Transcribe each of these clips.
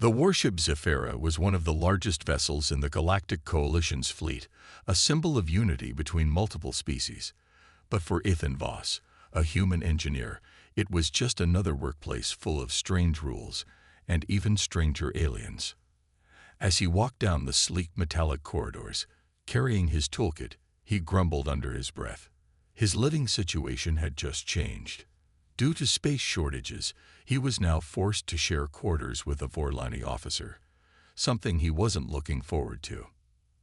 The warship Zephyra was one of the largest vessels in the Galactic Coalition's fleet, a symbol of unity between multiple species. But for Ethan Voss, a human engineer, it was just another workplace full of strange rules and even stranger aliens. As he walked down the sleek metallic corridors, carrying his toolkit, he grumbled under his breath. His living situation had just changed. Due to space shortages, he was now forced to share quarters with a Vorlani officer, something he wasn't looking forward to.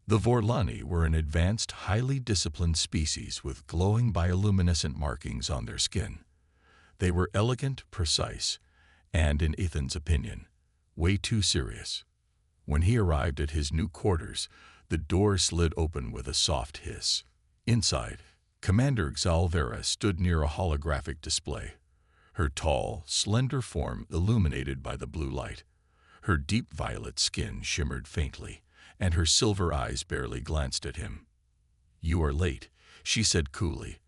The Vorlani were an advanced, highly disciplined species with glowing bioluminescent markings on their skin. They were elegant, precise, and, in Ethan's opinion, way too serious. When he arrived at his new quarters, the door slid open with a soft hiss. Inside, Commander Xalvera stood near a holographic display, her tall, slender form illuminated by the blue light. Her deep violet skin shimmered faintly, and her silver eyes barely glanced at him. "You are late," she said coolly,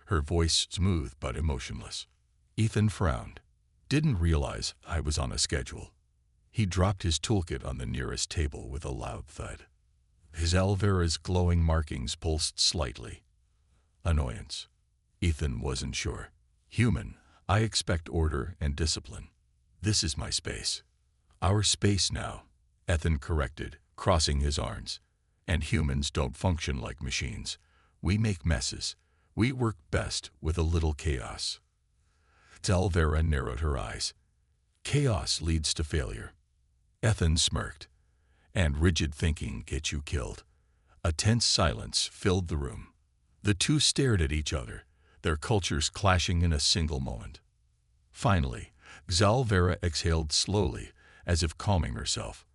her voice smooth but emotionless. Ethan frowned. "Didn't realize I was on a schedule." He dropped his toolkit on the nearest table with a loud thud. Xalvera's glowing markings pulsed slightly. Annoyance. Ethan wasn't sure. "Human, I expect order and discipline. This is my space." "Our space now," Ethan corrected, crossing his arms. "And humans don't function like machines. We make messes. We work best with a little chaos." Xalvera narrowed her eyes. "Chaos leads to failure." Ethan smirked. "And rigid thinking gets you killed." A tense silence filled the room. The two stared at each other, their cultures clashing in a single moment. Finally, Xalvera exhaled slowly, as if calming herself.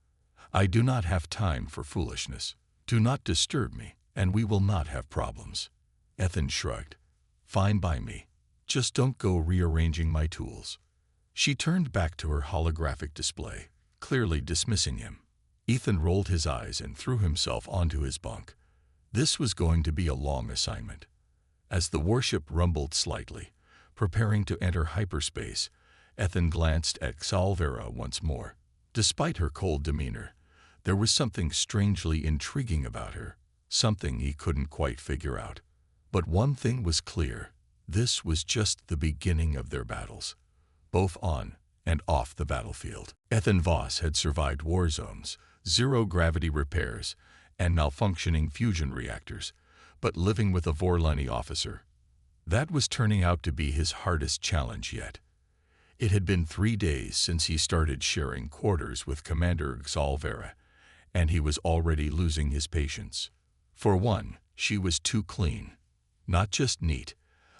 "I do not have time for foolishness. Do not disturb me, and we will not have problems." Ethan shrugged. "Fine by me. Just don't go rearranging my tools." She turned back to her holographic display, clearly dismissing him. Ethan rolled his eyes and threw himself onto his bunk. This was going to be a long assignment. As the warship rumbled slightly, preparing to enter hyperspace, Ethan glanced at Xalvera once more. Despite her cold demeanor, there was something strangely intriguing about her, something he couldn't quite figure out. But one thing was clear: this was just the beginning of their battles, both on and off the battlefield. Ethan Voss had survived war zones, zero-gravity repairs, and malfunctioning fusion reactors, but living with a Vorlani officer, that was turning out to be his hardest challenge yet. It had been 3 days since he started sharing quarters with Commander Xalvera, and he was already losing his patience. For one, she was too clean. Not just neat,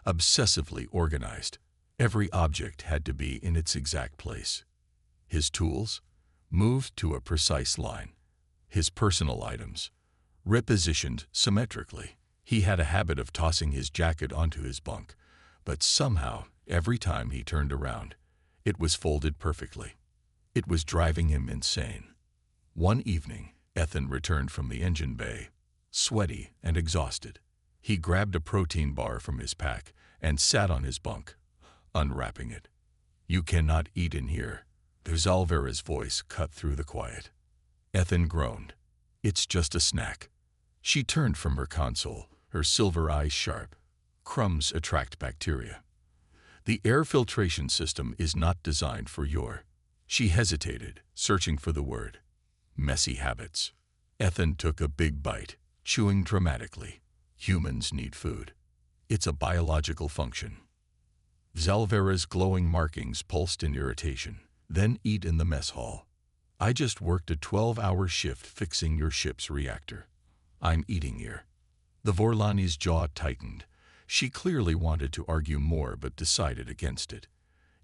obsessively organized. Every object had to be in its exact place. His tools moved to a precise line. His personal items repositioned symmetrically. He had a habit of tossing his jacket onto his bunk, but somehow, every time he turned around, it was folded perfectly. It was driving him insane. One evening, Ethan returned from the engine bay, sweaty and exhausted. He grabbed a protein bar from his pack and sat on his bunk, unwrapping it. "You cannot eat in here." Xalvera's voice cut through the quiet. Ethan groaned. "It's just a snack." She turned from her console, her silver eyes sharp. "Crumbs attract bacteria. The air filtration system is not designed for your—" She hesitated, searching for the word. "Messy habits." Ethan took a big bite, chewing dramatically. "Humans need food. It's a biological function." Xalvera's glowing markings pulsed in irritation. "Then eat in the mess hall. I just worked a 12-hour shift fixing your ship's reactor. I'm eating here." The Vorlani's jaw tightened. She clearly wanted to argue more but decided against it.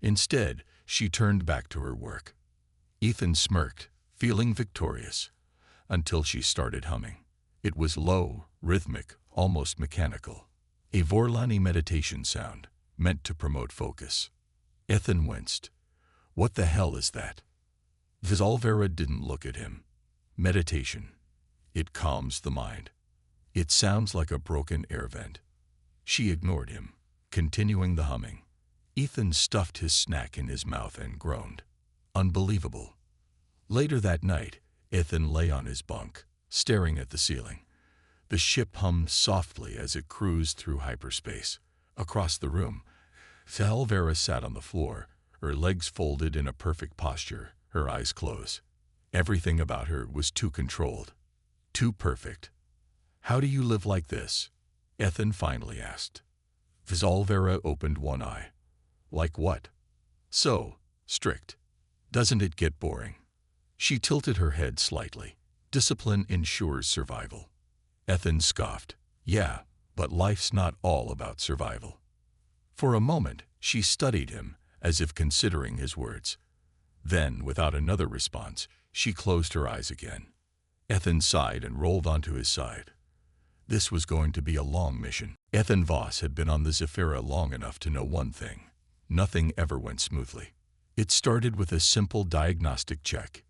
Instead, she turned back to her work. Ethan smirked, feeling victorious, until she started humming. It was low, rhythmic, almost mechanical. A Vorlani meditation sound, meant to promote focus. Ethan winced. "What the hell is that?" Xalvera didn't look at him. "Meditation. It calms the mind. It sounds like a broken air vent." She ignored him, continuing the humming. Ethan stuffed his snack in his mouth and groaned. "Unbelievable. Later that night, Ethan lay on his bunk, staring at the ceiling. The ship hummed softly as it cruised through hyperspace. Across the room, Salvera sat on the floor, her legs folded in a perfect posture, her eyes closed. Everything about her was too controlled, too perfect. "How do you live like this?" Ethan finally asked. Salvera opened one eye. "Like what?" "So strict. Doesn't it get boring?" She tilted her head slightly. "Discipline ensures survival." Ethan scoffed. "Yeah, but life's not all about survival." For a moment, she studied him, as if considering his words. Then, without another response, she closed her eyes again. Ethan sighed and rolled onto his side. This was going to be a long mission. Ethan Voss had been on the Zephyra long enough to know one thing. Nothing ever went smoothly. It started with a simple diagnostic check.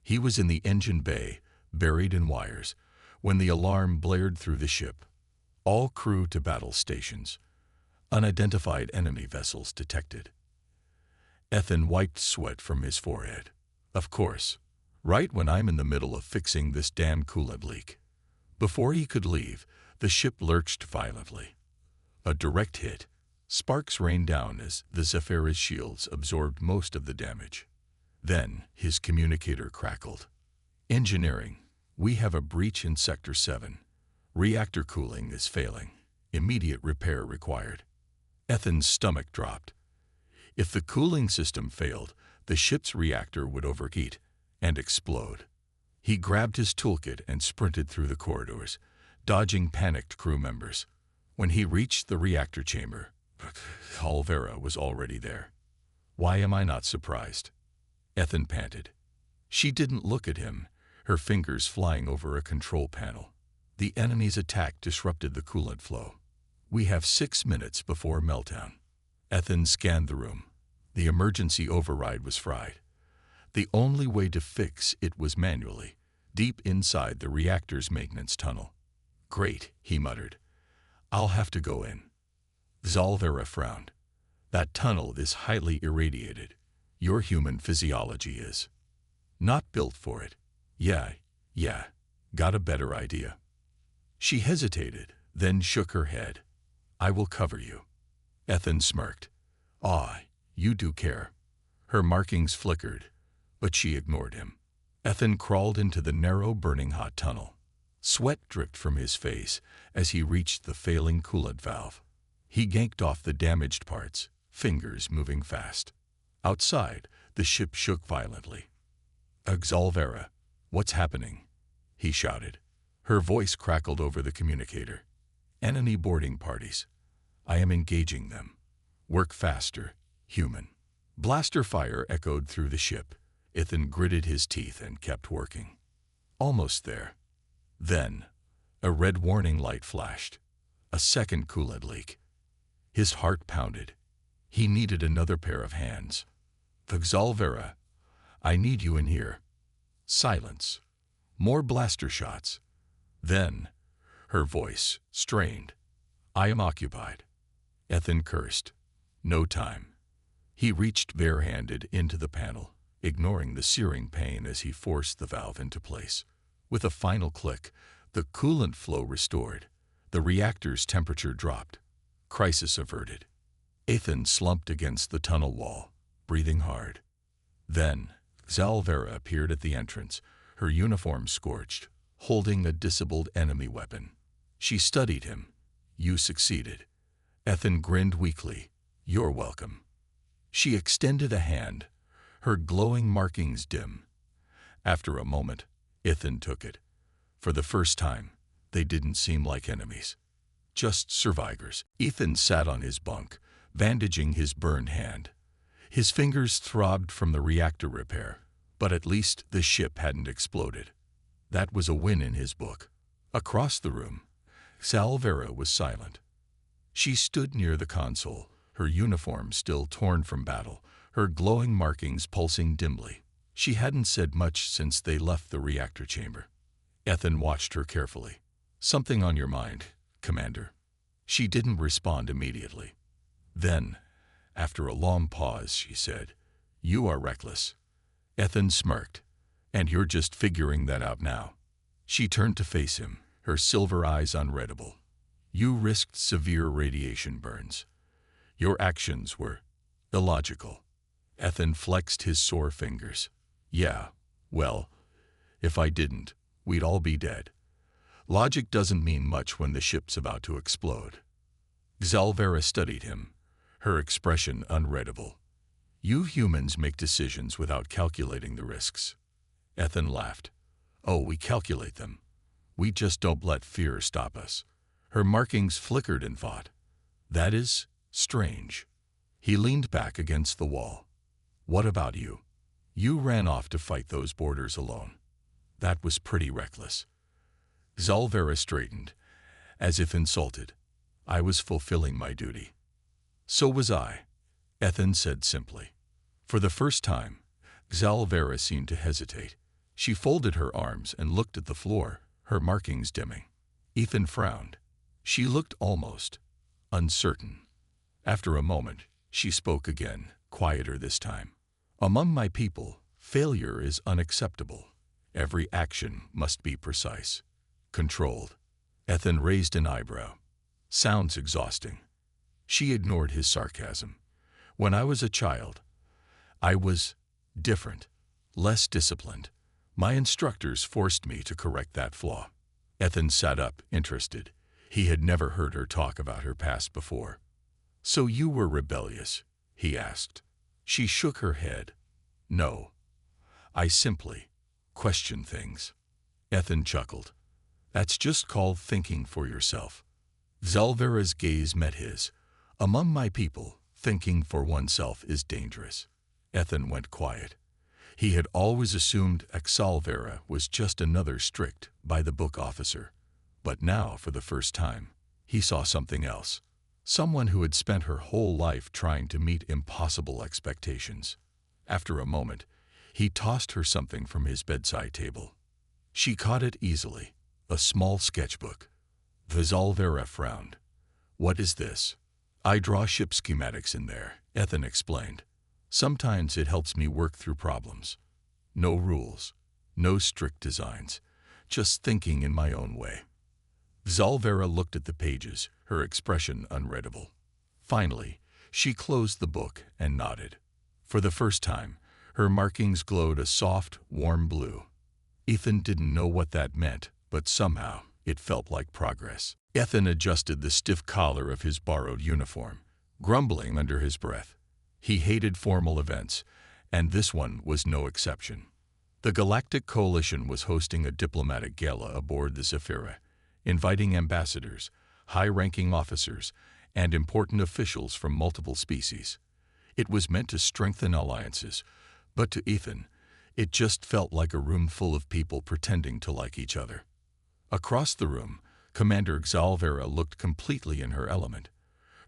He was in the engine bay, buried in wires, when the alarm blared through the ship. "All crew to battle stations. Unidentified enemy vessels detected." Ethan wiped sweat from his forehead. "Of course. Right when I'm in the middle of fixing this damn coolant leak." Before he could leave, the ship lurched violently. A direct hit. Sparks rained down as the Zephyra's shields absorbed most of the damage. Then his communicator crackled. "Engineering. We have a breach in Sector 7. Reactor cooling is failing. Immediate repair required." Ethan's stomach dropped. If the cooling system failed, the ship's reactor would overheat and explode. He grabbed his toolkit and sprinted through the corridors, dodging panicked crew members. When he reached the reactor chamber, Salvera was already there. "Why am I not surprised?" Ethan panted. She didn't look at him, her fingers flying over a control panel. "The enemy's attack disrupted the coolant flow. We have 6 minutes before meltdown." Ethan scanned the room. The emergency override was fried. The only way to fix it was manually, deep inside the reactor's maintenance tunnel. "Great," he muttered. "I'll have to go in." Salvera frowned. "That tunnel is highly irradiated. Your human physiology is not built for it." Yeah, got a better idea." She hesitated, then shook her head. "I will cover you." Ethan smirked. "Ah, you do care." Her markings flickered, but she ignored him. Ethan crawled into the narrow, burning hot tunnel. Sweat dripped from his face as he reached the failing coolant valve. He yanked off the damaged parts, fingers moving fast. Outside, the ship shook violently. "Salvera, what's happening?" he shouted. Her voice crackled over the communicator. "Enemy boarding parties. I am engaging them. Work faster, human." Blaster fire echoed through the ship. Ethan gritted his teeth and kept working. Almost there. Then, a red warning light flashed. A second coolant leak. His heart pounded. He needed another pair of hands. "Salvera, I need you in here." Silence. More blaster shots. Then, her voice strained. "I am occupied." Ethan cursed. No time. He reached barehanded into the panel, ignoring the searing pain as he forced the valve into place. With a final click, the coolant flow restored. The reactor's temperature dropped. Crisis averted. Ethan slumped against the tunnel wall, breathing hard. Then, Salvera appeared at the entrance, her uniform scorched, holding a disabled enemy weapon. She studied him. "You succeeded." Ethan grinned weakly. "You're welcome." She extended a hand, her glowing markings dim. After a moment, Ethan took it. For the first time, they didn't seem like enemies. Just survivors. Ethan sat on his bunk, bandaging his burned hand. His fingers throbbed from the reactor repair, but at least the ship hadn't exploded. That was a win in his book. Across the room, Salvera was silent. She stood near the console, her uniform still torn from battle, her glowing markings pulsing dimly. She hadn't said much since they left the reactor chamber. Ethan watched her carefully. "Something on your mind, Commander?" She didn't respond immediately. Then, after a long pause, she said, "You are reckless." Ethan smirked. And you're just figuring that out now. She turned to face him, her silver eyes unreadable. You risked severe radiation burns. Your actions were illogical. Ethan flexed his sore fingers. Yeah, well, if I didn't, we'd all be dead. Logic doesn't mean much when the ship's about to explode. Xalvera studied him, her expression unreadable. You humans make decisions without calculating the risks. Ethan laughed. Oh, we calculate them. We just don't let fear stop us. Her markings flickered in thought. That is strange. He leaned back against the wall. What about you? You ran off to fight those boarders alone. That was pretty reckless. Xalvera straightened, as if insulted. I was fulfilling my duty. So was I, Ethan said simply. For the first time, Xalvera seemed to hesitate. She folded her arms and looked at the floor, her markings dimming. Ethan frowned. She looked almost uncertain. After a moment, she spoke again, quieter this time. Among my people, failure is unacceptable. Every action must be precise, controlled. Ethan raised an eyebrow. Sounds exhausting. She ignored his sarcasm. When I was a child, I was different, less disciplined. My instructors forced me to correct that flaw. Ethan sat up, interested. He had never heard her talk about her past before. So you were rebellious? He asked. She shook her head. No. I simply question things. Ethan chuckled. That's just called thinking for yourself. Xalvera's gaze met his. Among my people, thinking for oneself is dangerous. Ethan went quiet. He had always assumed Xalvera was just another strict, by-the-book officer. But now, for the first time, he saw something else. Someone who had spent her whole life trying to meet impossible expectations. After a moment, he tossed her something from his bedside table. She caught it easily, a small sketchbook. Xalvera frowned. What is this? I draw ship schematics in there, Ethan explained. Sometimes it helps me work through problems. No rules, no strict designs, just thinking in my own way. Xalvera looked at the pages, her expression unreadable. Finally, she closed the book and nodded. For the first time, her markings glowed a soft, warm blue. Ethan didn't know what that meant, but somehow it felt like progress. Ethan adjusted the stiff collar of his borrowed uniform, grumbling under his breath. He hated formal events, and this one was no exception. The Galactic Coalition was hosting a diplomatic gala aboard the Zephyra, inviting ambassadors, high-ranking officers, and important officials from multiple species. It was meant to strengthen alliances, but to Ethan, it just felt like a room full of people pretending to like each other. Across the room, Commander Xalvera looked completely in her element.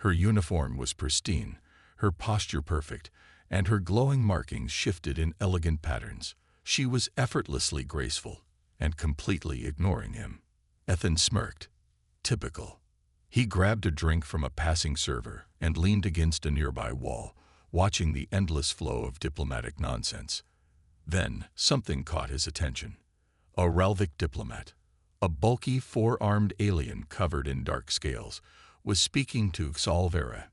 Her uniform was pristine, her posture perfect, and her glowing markings shifted in elegant patterns. She was effortlessly graceful and completely ignoring him. Ethan smirked. Typical. He grabbed a drink from a passing server and leaned against a nearby wall, watching the endless flow of diplomatic nonsense. Then something caught his attention. A Ralvic diplomat, a bulky four-armed alien covered in dark scales, was speaking to Xalvera.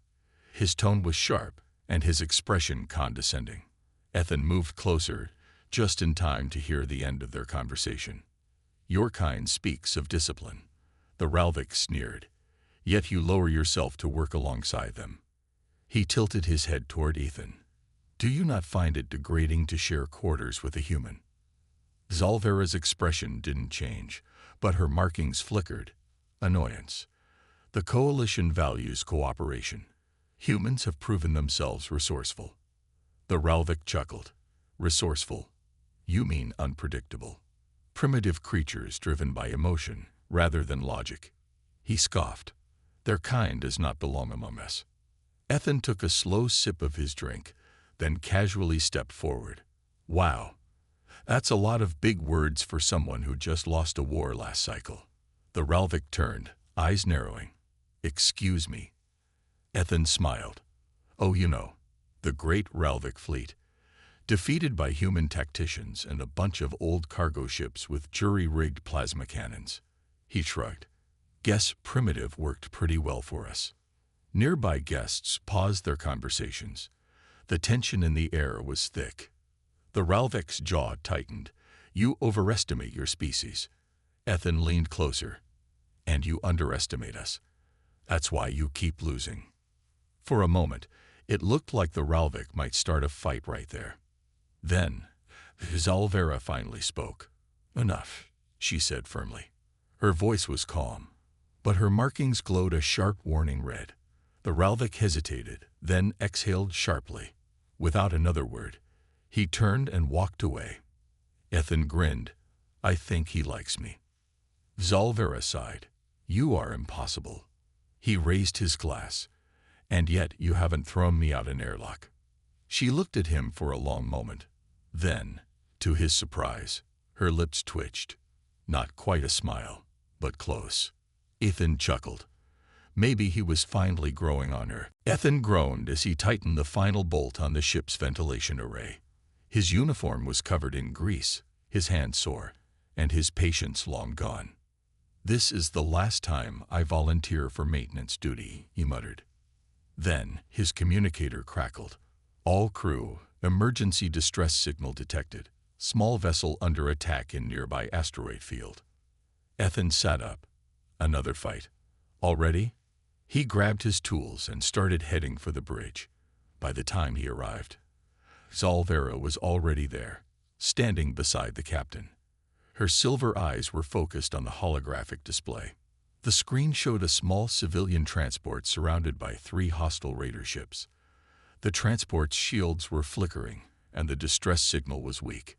His tone was sharp and his expression condescending. Ethan moved closer, just in time to hear the end of their conversation. Your kind speaks of discipline, the Ralvic sneered, yet you lower yourself to work alongside them. He tilted his head toward Ethan. Do you not find it degrading to share quarters with a human? Xalvera's expression didn't change, but her markings flickered. Annoyance. The Coalition values cooperation. Humans have proven themselves resourceful. The Ralvic chuckled. Resourceful? You mean unpredictable. Primitive creatures driven by emotion rather than logic. He scoffed. Their kind does not belong among us. Ethan took a slow sip of his drink, then casually stepped forward. Wow, that's a lot of big words for someone who just lost a war last cycle. The Ralvic turned, eyes narrowing. Excuse me. Ethan smiled. Oh, you know, the great Ralvic fleet. defeated by human tacticians and a bunch of old cargo ships with jury-rigged plasma cannons. He shrugged. Guess primitive worked pretty well for us. Nearby guests paused their conversations. The tension in the air was thick. The Ralvek's jaw tightened. You overestimate your species. Ethan leaned closer. And you underestimate us. That's why you keep losing. For a moment, it looked like the Ralvek might start a fight right there. Then, Zalvera finally spoke. Enough, she said firmly. Her voice was calm, but her markings glowed a sharp warning red. The Ralvek hesitated, then exhaled sharply. Without another word, he turned and walked away. Ethan grinned. I think he likes me. Zalvera sighed. You are impossible. He raised his glass. And yet you haven't thrown me out an airlock. She looked at him for a long moment. Then, to his surprise, her lips twitched. Not quite a smile, but close. Ethan chuckled. Maybe he was finally growing on her. Ethan groaned as he tightened the final bolt on the ship's ventilation array. His uniform was covered in grease, his hands sore, and his patience long gone. This is the last time I volunteer for maintenance duty, he muttered. Then his communicator crackled. All crew, emergency distress signal detected. Small vessel under attack in nearby asteroid field. Ethan sat up. Another fight. Already? He grabbed his tools and started heading for the bridge. By the time he arrived, Zalvera was already there, standing beside the captain. Her silver eyes were focused on the holographic display. The screen showed a small civilian transport surrounded by 3 hostile raider ships. The transport's shields were flickering, and the distress signal was weak.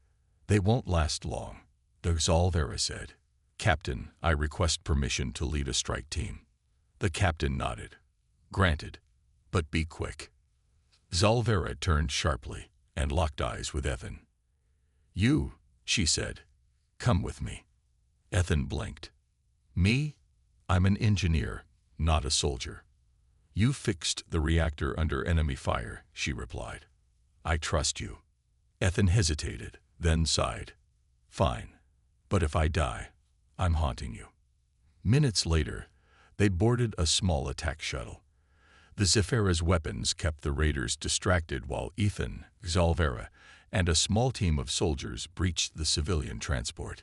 They won't last long, Zalvera said. Captain, I request permission to lead a strike team. The captain nodded. Granted, but be quick. Zalvera turned sharply and locked eyes with Ethan. You, she said, come with me. Ethan blinked. Me? I'm an engineer, not a soldier. You fixed the reactor under enemy fire, she replied. I trust you. Ethan hesitated, then sighed. Fine, but if I die, I'm haunting you. Minutes later, they boarded a small attack shuttle. The Zephyra's weapons kept the raiders distracted while Ethan, Zalvera, and a small team of soldiers breached the civilian transport.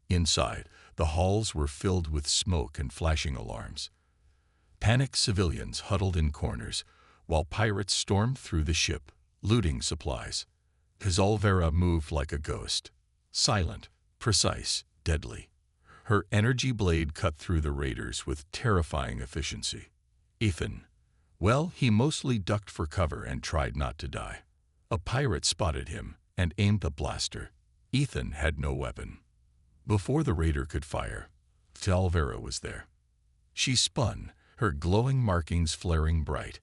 Inside, the halls were filled with smoke and flashing alarms. Panicked civilians huddled in corners, while pirates stormed through the ship, looting supplies. Zalvera moved like a ghost, silent, precise, deadly. Her energy blade cut through the raiders with terrifying efficiency. Ethan, well, he mostly ducked for cover and tried not to die. A pirate spotted him and aimed a blaster. Ethan had no weapon. Before the raider could fire, Zalvera was there. She spun, her glowing markings flaring bright,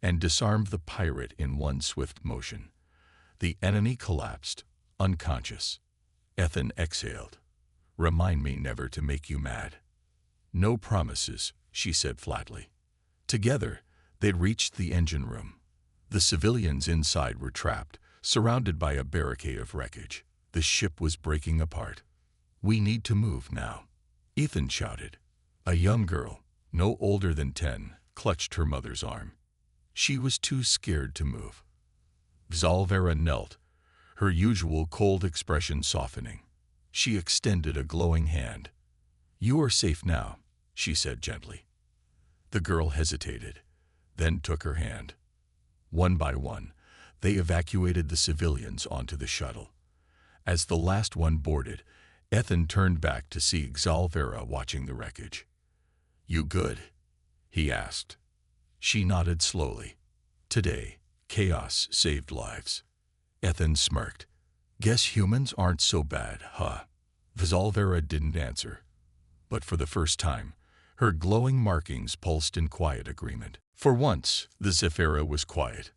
and disarmed the pirate in one swift motion. The enemy collapsed, unconscious. Ethan exhaled. Remind me never to make you mad. No promises, she said flatly. Together, they'd reached the engine room. The civilians inside were trapped, surrounded by a barricade of wreckage. The ship was breaking apart. We need to move now, Ethan shouted. A young girl, no older than 10, clutched her mother's arm. She was too scared to move. Zalvera knelt, her usual cold expression softening. She extended a glowing hand. You are safe now, she said gently. The girl hesitated, then took her hand. One by one, they evacuated the civilians onto the shuttle. As the last one boarded, Ethan turned back to see Zalvera watching the wreckage. You good? He asked. She nodded slowly. Today, chaos saved lives. Ethan smirked. Guess humans aren't so bad, huh? Zalvera didn't answer. But for the first time, her glowing markings pulsed in quiet agreement. For once, the Zephyra was quiet.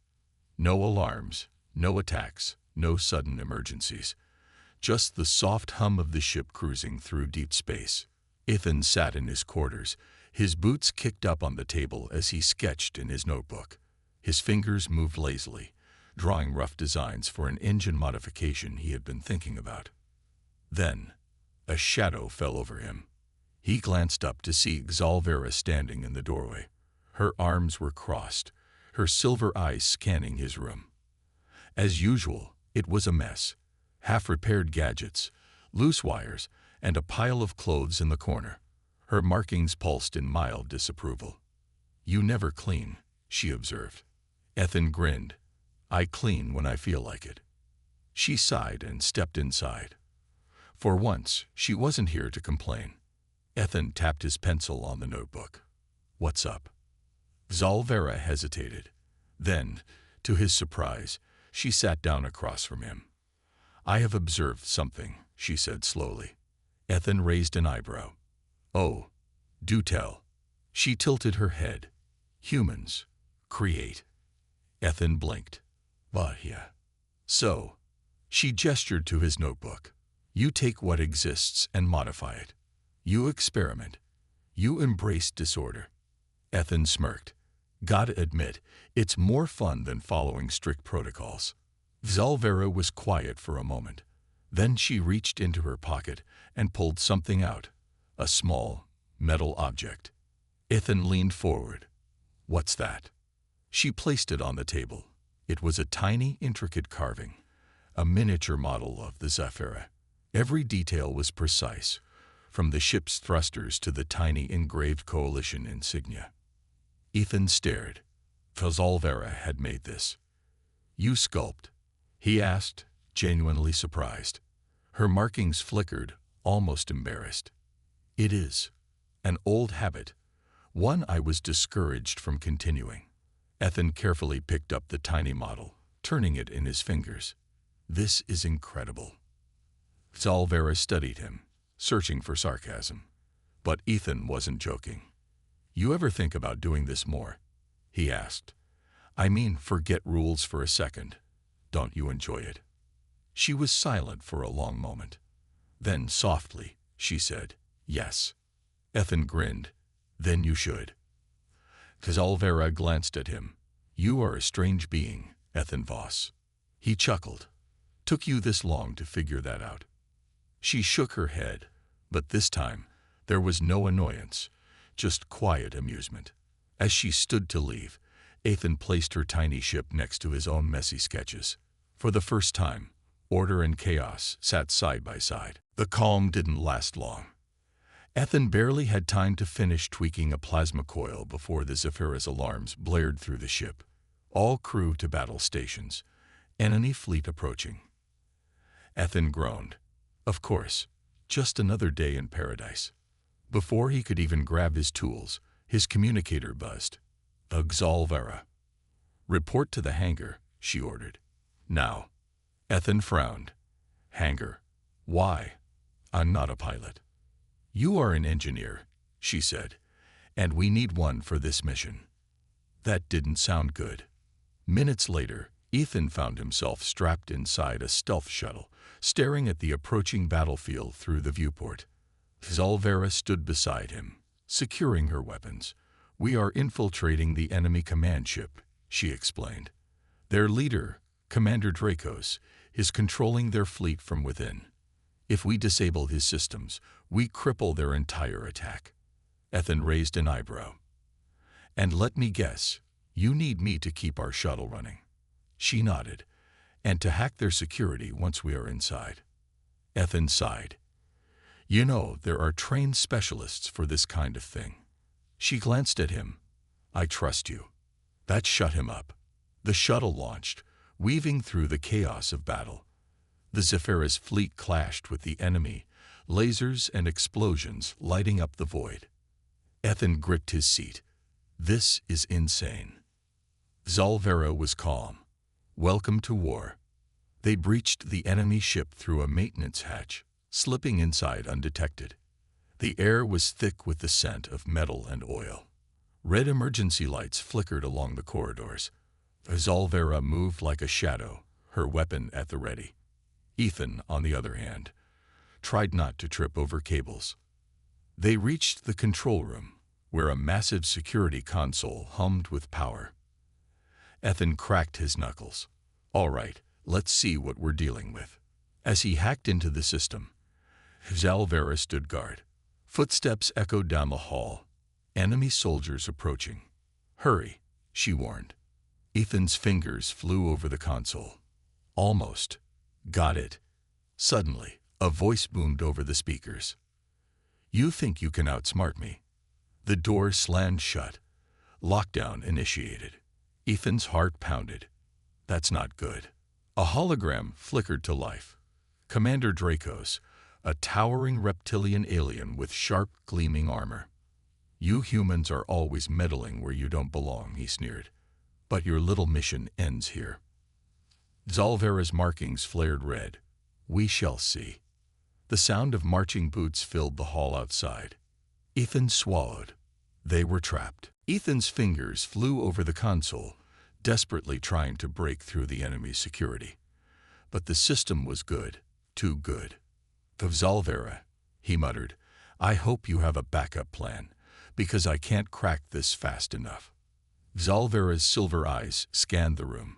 No alarms, no attacks, no sudden emergencies. Just the soft hum of the ship cruising through deep space. Ethan sat in his quarters, his boots kicked up on the table as he sketched in his notebook. His fingers moved lazily, drawing rough designs for an engine modification he had been thinking about. Then, a shadow fell over him. He glanced up to see Xalvera standing in the doorway. Her arms were crossed, her silver eyes scanning his room. As usual, it was a mess. Half-repaired gadgets, loose wires, and a pile of clothes in the corner. Her markings pulsed in mild disapproval. "You never clean," she observed. Ethan grinned. "I clean when I feel like it." She sighed and stepped inside. For once, she wasn't here to complain. Ethan tapped his pencil on the notebook. "What's up?" Xalvera hesitated. Then, to his surprise, she sat down across from him. "I have observed something," she said slowly. Ethan raised an eyebrow. "Oh, do tell." She tilted her head. "Humans create." Ethan blinked. "Yeah. So," she gestured to his notebook, "you take what exists and modify it. You experiment. You embrace disorder." Ethan smirked. "Gotta admit, it's more fun than following strict protocols." Xalvera was quiet for a moment. Then she reached into her pocket and pulled something out, a small, metal object. Ethan leaned forward. "What's that?" She placed it on the table. It was a tiny, intricate carving, a miniature model of the Zephyra. Every detail was precise, from the ship's thrusters to the tiny engraved Coalition insignia. Ethan stared. Xalvera had made this. "You sculpt?" he asked, genuinely surprised. Her markings flickered, almost embarrassed. "It is. An old habit. One I was discouraged from continuing." Ethan carefully picked up the tiny model, turning it in his fingers. "This is incredible." Xalvera studied him, searching for sarcasm. But Ethan wasn't joking. "You ever think about doing this more?" he asked. "I mean, forget rules for a second. Don't you enjoy it?" She was silent for a long moment. Then, softly, she said, "Yes." Ethan grinned. "Then you should." Xalvera glanced at him. "You are a strange being, Ethan Voss." He chuckled. "Took you this long to figure that out?" She shook her head, but this time there was no annoyance, just quiet amusement. As she stood to leave, Ethan placed her tiny ship next to his own messy sketches. For the first time, order and chaos sat side by side. The calm didn't last long. Ethan barely had time to finish tweaking a plasma coil before the Zephyra's alarms blared through the ship. "All crew to battle stations. Enemy fleet approaching." Ethan groaned. Of course, just another day in paradise. Before he could even grab his tools, his communicator buzzed. "Xalvera." "Report to the hangar," she ordered. "Now." Ethan frowned. "Hangar? Why? I'm not a pilot." "You are an engineer," she said, "and we need one for this mission." That didn't sound good. Minutes later, Ethan found himself strapped inside a stealth shuttle, staring at the approaching battlefield through the viewport. Xalvera stood beside him, securing her weapons. "We are infiltrating the enemy command ship," she explained. "Their leader, Commander Dracos, is controlling their fleet from within. If we disable his systems, we cripple their entire attack." Ethan raised an eyebrow. "And let me guess, you need me to keep our shuttle running." She nodded. "And to hack their security once we are inside." Ethan sighed. "You know, there are trained specialists for this kind of thing." She glanced at him. "I trust you." That shut him up. The shuttle launched, weaving through the chaos of battle. The Zephyra's fleet clashed with the enemy, lasers and explosions lighting up the void. Ethan gripped his seat. This is insane. Xalvera was calm. "Welcome to war." They breached the enemy ship through a maintenance hatch, slipping inside undetected. The air was thick with the scent of metal and oil. Red emergency lights flickered along the corridors. Xalvera moved like a shadow, her weapon at the ready. Ethan, on the other hand, tried not to trip over cables. They reached the control room, where a massive security console hummed with power. Ethan cracked his knuckles. All right, let's see what we're dealing with. As he hacked into the system, Zalvera stood guard. Footsteps echoed down the hall. Enemy soldiers approaching. Hurry, she warned. Ethan's fingers flew over the console. Almost. Got it. Suddenly, a voice boomed over the speakers. You think you can outsmart me? The door slammed shut. Lockdown initiated. Ethan's heart pounded. That's not good. A hologram flickered to life. Commander Dracos, a towering reptilian alien with sharp, gleaming armor. You humans are always meddling where you don't belong, he sneered. But your little mission ends here. Zalvera's markings flared red. We shall see. The sound of marching boots filled the hall outside. Ethan swallowed. They were trapped. Ethan's fingers flew over the console, desperately trying to break through the enemy's security. But the system was good, too good. Of Zalvera, he muttered, I hope you have a backup plan, because I can't crack this fast enough. Zalvera's silver eyes scanned the room.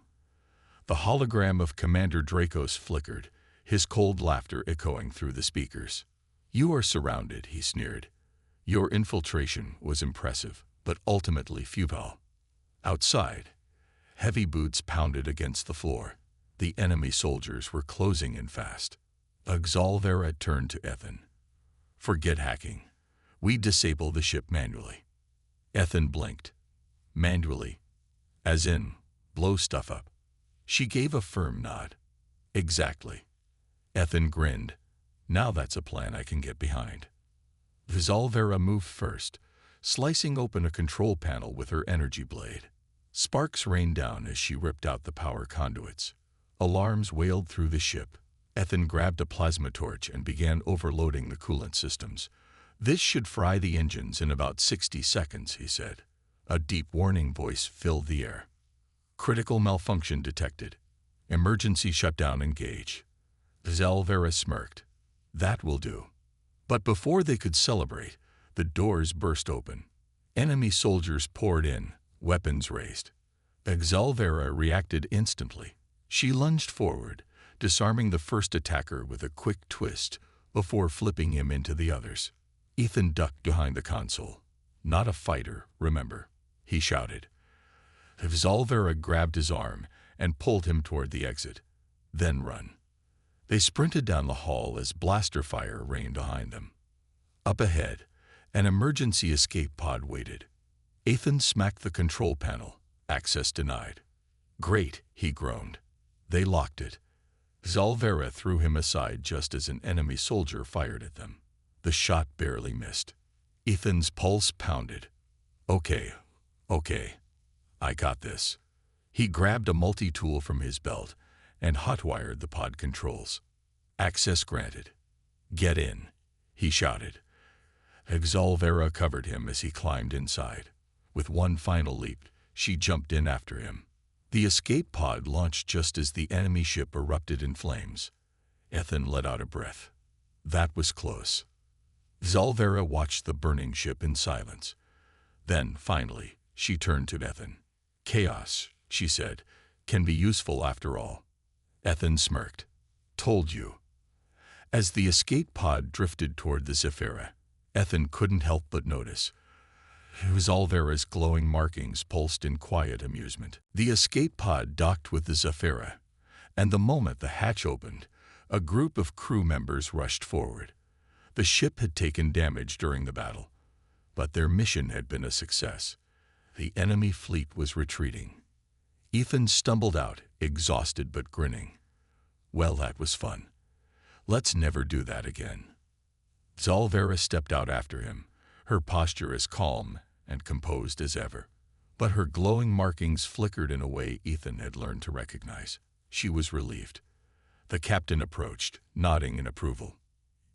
The hologram of Commander Dracos flickered, his cold laughter echoing through the speakers. You are surrounded, he sneered. Your infiltration was impressive, but ultimately futile. Outside, heavy boots pounded against the floor. The enemy soldiers were closing in fast. Zalvera turned to Ethan. Forget hacking. We disable the ship manually. Ethan blinked. Manually? As in, blow stuff up. She gave a firm nod. Exactly. Ethan grinned. Now that's a plan I can get behind. Zalvera moved first, slicing open a control panel with her energy blade. Sparks rained down as she ripped out the power conduits. Alarms wailed through the ship. Ethan grabbed a plasma torch and began overloading the coolant systems. This should fry the engines in about 60 seconds, he said. A deep warning voice filled the air. Critical malfunction detected. Emergency shutdown engage. Zalvera smirked. That will do. But before they could celebrate, the doors burst open. Enemy soldiers poured in, weapons raised. Zalvera reacted instantly. She lunged forward, disarming the first attacker with a quick twist before flipping him into the others. Ethan ducked behind the console. Not a fighter, remember, he shouted. Zalvera grabbed his arm and pulled him toward the exit. Then run. They sprinted down the hall as blaster fire rained behind them. Up ahead, an emergency escape pod waited. Ethan smacked the control panel. Access denied. Great, he groaned. They locked it. Zalvera threw him aside just as an enemy soldier fired at them. The shot barely missed. Ethan's pulse pounded. Okay. I got this. He grabbed a multi-tool from his belt and hotwired the pod controls. Access granted. Get in, he shouted. Zalvera covered him as he climbed inside. With one final leap, she jumped in after him. The escape pod launched just as the enemy ship erupted in flames. Ethan let out a breath. That was close. Zalvera watched the burning ship in silence. Then, finally, she turned to Ethan. Chaos, she said, can be useful after all. Ethan smirked. Told you. As the escape pod drifted toward the Zephyra, Ethan couldn't help but notice. Zalvera's glowing markings pulsed in quiet amusement. The escape pod docked with the Zephyra, and the moment the hatch opened, a group of crew members rushed forward. The ship had taken damage during the battle, but their mission had been a success. The enemy fleet was retreating. Ethan stumbled out, exhausted but grinning. Well, that was fun. Let's never do that again. Zalvera stepped out after him, her posture as calm and composed as ever. But her glowing markings flickered in a way Ethan had learned to recognize. She was relieved. The captain approached, nodding in approval.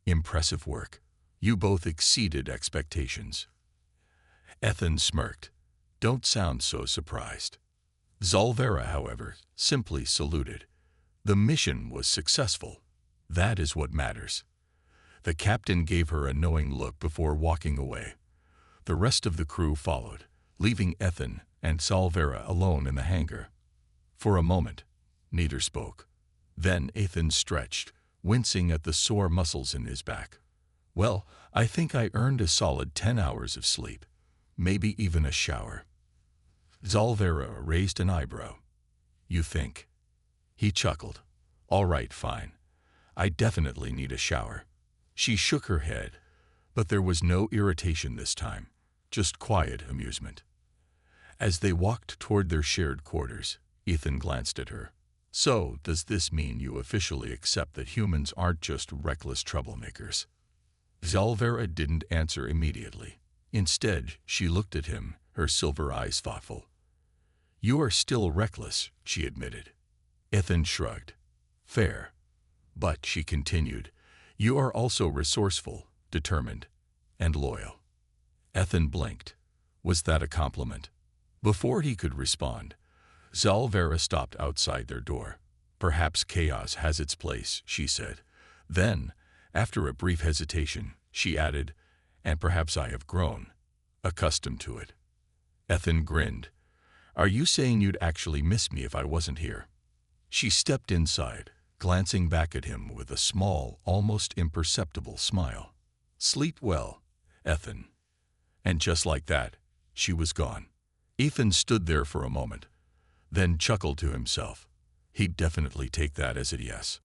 Impressive work. You both exceeded expectations. Ethan smirked. Don't sound so surprised. Zalvera, however, simply saluted. The mission was successful. That is what matters. The captain gave her a knowing look before walking away. The rest of the crew followed, leaving Ethan and Zalvera alone in the hangar. For a moment, Neither spoke. Then Ethan stretched, wincing at the sore muscles in his back. Well, I think I earned a solid 10 hours of sleep. Maybe even a shower. Zalvera raised an eyebrow. You think? He chuckled. All right, fine. I definitely need a shower. She shook her head, but there was no irritation this time, just quiet amusement. As they walked toward their shared quarters, Ethan glanced at her. So, does this mean you officially accept that humans aren't just reckless troublemakers? Zalvera didn't answer immediately. Instead, she looked at him, her silver eyes thoughtful. You are still reckless, she admitted. Ethan shrugged. Fair. But, she continued, you are also resourceful, determined, and loyal. Ethan blinked. Was that a compliment? Before he could respond, Zalvera stopped outside their door. Perhaps chaos has its place, she said. Then, after a brief hesitation, she added, and perhaps I have grown accustomed to it. Ethan grinned. Are you saying you'd actually miss me if I wasn't here? She stepped inside, glancing back at him with a small, almost imperceptible smile. Sleep well, Ethan. And just like that, she was gone. Ethan stood there for a moment, then chuckled to himself. He'd definitely take that as a yes.